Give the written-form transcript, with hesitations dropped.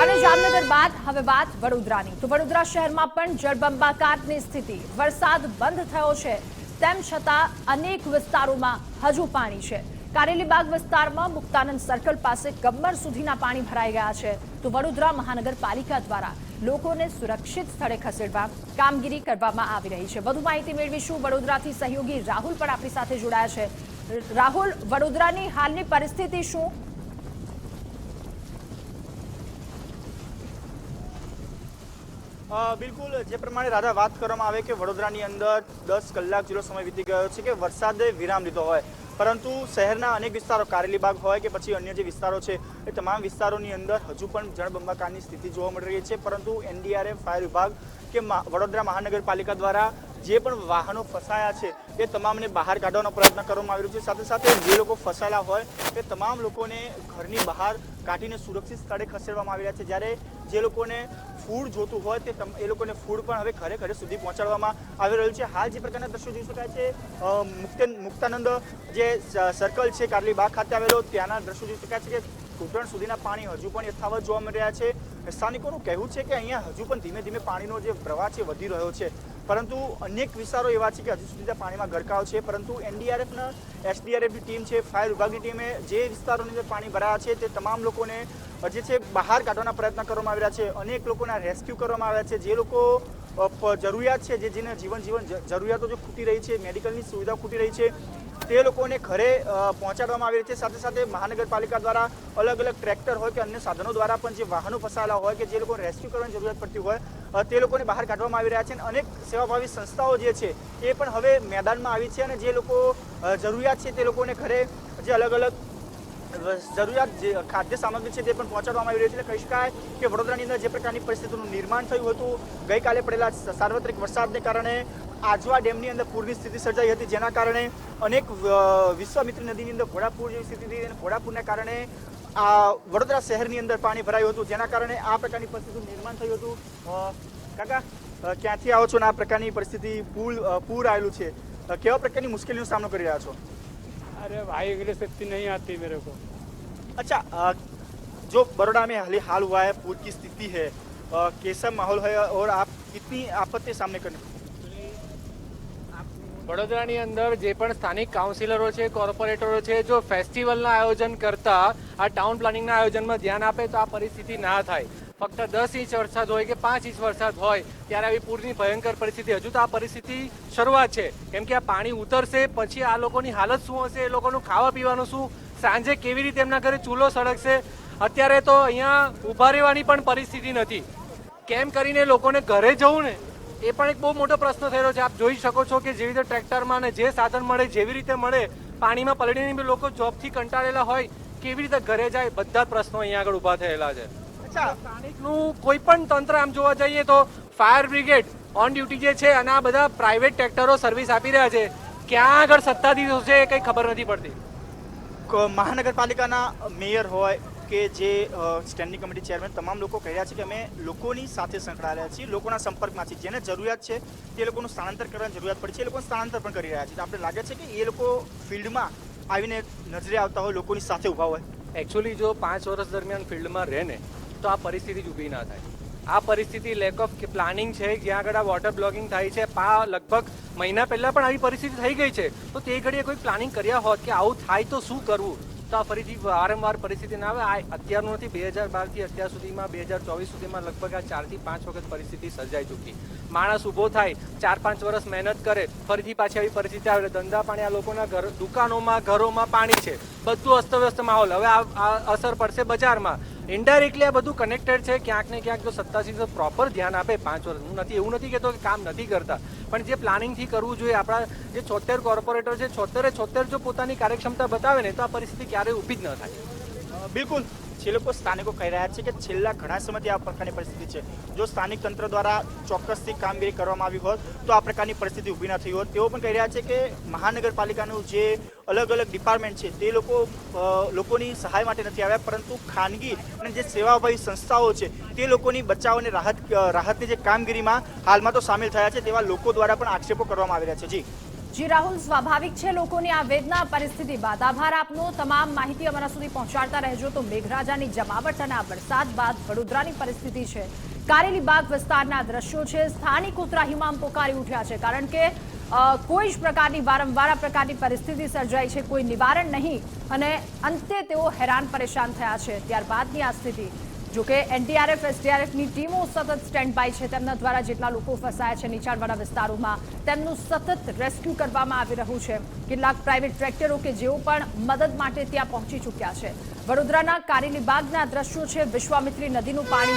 અને જામનગર બાદ હવે વાત વડોદરાની તો વડોદરા શહેરમાં પણ જળબંબાકારની સ્થિતિ વરસાદ બંધ થયો છે તેમ છતાં અનેક વિસ્તારોમાં હજુ પાણી છે કારેલીબાગ વિસ્તારમાં મુક્તાનંદ સર્કલ પાસે કમર સુધીના પાણી ભરાઈ ગયા છે તો વડોદરા મહાનગરપાલિકા દ્વારા લોકોને સુરક્ષિત સ્થળે ખસેડવા કામગીરી કરવામાં આવી રહી છે વધુ માહિતી મેળવીશું વડોદરાથી સહયોગી રાહુલ પણ આપણી સાથે જોડાયા છે રાહુલ વડોદરાની હાલની પરિસ્થિતિ શું બિલકુલ જે પ્રમાણે રાધા વાત કરવામાં આવે કે વડોદરાની અંદર 10 કલાક જેટલો સમય વીતી ગયો છે કે વરસાદે વિરામ લીધો હોય પરંતુ શહેરના અનેક વિસ્તારો કારેલીબાગ હોય કે પછી અન્ય જે વિસ્તારો છે એ તમામ વિસ્તારોની અંદર હજુ પણ જળબંબાકારની સ્થિતિ જોવા મળી રહી છે પરંતુ એનડીઆરએફ ફાયર વિભાગ કે વડોદરા મહાનગરપાલિકા દ્વારા જે પણ વાહનો ફસાયા છે એ તમામને બહાર કાઢવાનો પ્રયત્ન કરવામાં આવી રહ્યો છે સાથે સાથે જે લોકો ફસાયેલા હોય એ તમામ લોકોને ઘરની બહાર કાઢીને સુરક્ષિત સ્થળે ખસેડવામાં આવી રહ્યા છે જ્યારે જે લોકોને ફૂડ જોતું હોય તે એ લોકોને ફૂડ પણ હવે ઘરે ઘરે સુધી પહોંચાડવામાં આવી રહ્યું છે હાલ જે પ્રકારના દ્રશ્યો જોઈ શકાય છે મુક્તાનંદ જે સર્કલ છે કારેલીબાગ ખાતે આવેલો ત્યાંના દ્રશ્યો જોઈ શકાય છે કે ઘૂંટણ સુધીના પાણી હજુ પણ યથાવત જોવા મળી રહ્યા છે સ્થાનિકોનું કહેવું છે કે અહીંયા હજુ પણ ધીમે ધીમે પાણીનો જે પ્રવાહ છે વધી રહ્યો છે પરંતુ અનેક વિસ્તારો એવા છે કે હજુ સુધી પાણીમાં ગરકાવ છે પરંતુ એનડીઆરએફના એસડીઆરએફની ટીમ છે ફાયર વિભાગની ટીમે જે વિસ્તારોની અંદર પાણી ભરાયા છે તે તમામ લોકોને જે છે બહાર કાઢવાના પ્રયત્ન કરવામાં આવી રહ્યા છે અનેક લોકોના રેસ્ક્યુ કરવામાં આવ્યા છે જે લોકો જરૂરિયાત છે જેને જીવન જરૂરિયાતો જે ખૂટી રહી છે મેડિકલની સુવિધા ખૂટી રહી છે તે લોકોને ઘરે પહોંચાડવામાં આવી રહી છે સાથે સાથે મહાનગરપાલિકા દ્વારા અલગ અલગ ટ્રેક્ટર હોય કે અન્ય સાધનો દ્વારા પણ જે વાહનો ફસાયેલા હોય કે જે લોકોને રેસ્ક્યુ કરવાની જરૂરિયાત પડતી હોય તે લોકોને બહાર કાઢવામાં આવી રહ્યા છે અને અનેક સેવાભાવી સંસ્થાઓ જે છે એ પણ હવે મેદાનમાં આવી છે અને જે લોકો જરૂરિયાત છે તે લોકોને ઘરે જે અલગ અલગ જરૂરિયાત જે ખાદ્ય સામગ્રી છે તે પણ પહોંચાડવામાં આવી રહી છે એટલે કહી શકાય કે વડોદરાની અંદર જે પ્રકારની પરિસ્થિતિનું નિર્માણ થયું હતું ગઈકાલે પડેલા સાર્વત્રિક વરસાદને કારણે આજવા ડેમની અંદર પૂરની સ્થિતિ સર્જાઈ હતી જેના કારણે અનેક વિશ્વામિત્રી નદીની અંદર ઘોડાપૂર જેવી સ્થિતિ હતી અને ઘોડાપૂરના કારણે આ વડોદરા શહેરની અંદર પાણી ભરાયું હતું જેના કારણે આ પ્રકારની પરિસ્થિતિનું નિર્માણ થયું હતું કાકા ક્યાંથી આવો છો અને આ પ્રકારની પરિસ્થિતિ પૂર આવેલું છે કેવા પ્રકારની મુશ્કેલીનો સામનો કરી રહ્યા છો अरे भाई इंग्लिश इतनी नहीं आती मेरे को अच्छा जो बड़ोड़ा में हाल हुआ है पूर की स्थिति है कैसा माहौल है और आप कितनी आपत्ति सामने करने વડોદરાની અંદર જે પણ સ્થાનિક કાઉન્સિલરો છે કોર્પોરેટરો છે જો ફેસ્ટિવલના આયોજન કરતા આ ટાઉન પ્લાનિંગના આયોજનમાં ધ્યાન આપે તો આ પરિસ્થિતિ ના થાય ફક્ત 10 ઇંચ વરસાદ હોય કે 5 ઇંચ વરસાદ હોય ત્યારે આવી પૂરની ભયંકર પરિસ્થિતિ હજુ તો આ પરિસ્થિતિ શરૂઆત છે કેમ કે આ પાણી ઉતરશે પછી આ લોકોની હાલત શું હશે એ લોકોનું ખાવા પીવાનું શું સાંજે કેવી રીતે એમના ઘરે ચૂલો સળગશે અત્યારે તો અહીંયા ઊભા રહેવાની પણ પરિસ્થિતિ નથી કેમ કરીને લોકોને ઘરે જવું ને એ પણ એક બહુ મોટો પ્રશ્ન થયેલો છે આપ જોઈ શકો છો કે જેવી રીતે ટ્રેક્ટરમાં ને જે સાધન મળે જેવી રીતે મળે પાણીમાં પલળીને બી લોકો જોબથી કંટાળેલા હોય કેવી રીતે ઘરે જાય બધા જ પ્રશ્નો અહીંયા આગળ ઊભા થયેલા છે સ્થાનિકનું કોઈ પણ તંત્ર આમ જોવા જઈએ તો ફાયર બ્રિગેડ ઓન ડ્યુટી જે છે અને આ બધા પ્રાઇવેટ ટ્રેક્ટરો સર્વિસ આપી રહ્યા છે ક્યાં આગળ સત્તાધીશો છે એ કંઈ ખબર નથી પડતી મહાનગરપાલિકાના મેયર હોય કે જે સ્ટેન્ડિંગ કમિટી ચેરમેન તમામ લોકો કહી રહ્યા છે કે અમે લોકોની સાથે સંકળાયેલા છીએ લોકોના સંપર્કમાં છીએ જેને જરૂરિયાત છે તે લોકોનું સ્થળાંતર કરવાની જરૂરિયાત પડી છે એ લોકોનું સ્થળાંતર પણ કરી રહ્યા છે આપણે લાગે છે કે એ લોકો ફિલ્ડમાં આવીને નજરે આવતા હોય લોકોની સાથે ઊભા હોય એકચ્યુઅલી જો 5 વર્ષ દરમિયાન ફિલ્ડમાં રહે ને તો આ પરિસ્થિતિ જ ઊભી ના થાય આ પરિસ્થિતિ લેક ઓફ પ્લાનિંગ છે જ્યાં આગળ આ વોટર બ્લોકિંગ થાય છે લગભગ મહિના પહેલાં પણ આવી પરિસ્થિતિ થઈ ગઈ છે તો તે ઘડીએ કોઈ પ્લાનિંગ કર્યા હોત કે આવું થાય તો શું કરવું તો આ ફરીથી વારંવાર પરિસ્થિતિ ના આવે આ અત્યારનું નથી 2012થી અત્યાર સુધીમાં 2024 સુધીમાં લગભગ આ 4 થી 5 વખત પરિસ્થિતિ સર્જાઈ ચૂકી માણસ ઊભો થાય 4-5 વર્ષ મહેનત કરે ફરીથી પાછી આવી પરિસ્થિતિ આવે ધંધા પાણી આ લોકોના દુકાનોમાં ઘરોમાં પાણી છે બધું અસ્તવ્યસ્ત માહોલ હવે આ અસર પડશે બજારમાં ઇનડાયરેક્ટલી આ બધું કનેક્ટેડ છે ક્યાંક ને ક્યાંક જો સત્તાધીશો પ્રોપર ધ્યાન આપે 5 વર્ષ હું નથી એવું નથી કહેતો કે કામ નથી કરતા પણ જે પ્લાનિંગથી કરવું જોઈએ આપણા જે 76 કોર્પોરેટર છે 76 જો પોતાની કાર્યક્ષમતા બતાવે ને તો આ પરિસ્થિતિ ક્યારેય ઊભી જ ન થાય બિલકુલ જે લોકો સ્થાનિકો કહી રહ્યા છે કે છેલ્લા ઘણા સમયથી આ પ્રકારની પરિસ્થિતિ છે જો સ્થાનિક તંત્ર દ્વારા ચોક્કસથી કામગીરી કરવામાં આવી હોત તો આ પ્રકારની પરિસ્થિતિ ઊભી ન થઈ હોત તેઓ પણ કહી રહ્યા છે કે મહાનગરપાલિકાનું જે અલગ અલગ ડિપાર્ટમેન્ટ છે તે લોકોની સહાય માટે નથી આવ્યા પરંતુ ખાનગી અને જે સેવાભાવી સંસ્થાઓ છે તે લોકોની બચાવ અને રાહતની જે કામગીરીમાં હાલમાં તો સામેલ થયા છે તેવા લોકો દ્વારા પણ આક્ષેપો કરવામાં આવી રહ્યા છે જી જી રાહુલ, સ્વાભાવિક છે લોકોની આ વેદના પરિસ્થિતિ બાદ. આભાર આપનો. તમામ માહિતી અમારા સુધી પહોંચાડતા રહેજો. તો મેઘરાજાની જમાવટ અને આ વરસાદ બાદ વડોદરાની પરિસ્થિતિ છે. કારેલીબાગ વિસ્તારના દ્રશ્યો છે. સ્થાનિકો ત્રાહિમામ પોકારી ઉઠ્યા છે, કારણ કે કોઈ જ પ્રકારની વારંવાર આ પ્રકારની પરિસ્થિતિ સર્જાઈ છે, કોઈ નિવારણ નહીં, અને અંતે તેઓ હેરાન પરેશાન થયા છે. ત્યારબાદની આ સ્થિતિ. જોકે એનડીઆરએફ, એસડીઆરએફની ટીમો સતત સ્ટેન્ડ બાય છે. તેમના દ્વારા જેટલા લોકો ફસાયા છે નીચાણવાળા વિસ્તારોમાં, તેમનું સતત રેસ્ક્યુ કરવામાં આવી રહ્યું છે. કેટલાક પ્રાઇવેટ ટ્રેક્ટરો કે જેઓ પણ મદદ માટે ત્યાં પહોંચી ચૂક્યા છે. વડોદરાના કારેલીબાગના દ્રશ્યો છે. વિશ્વામિત્રી નદીનું પાણી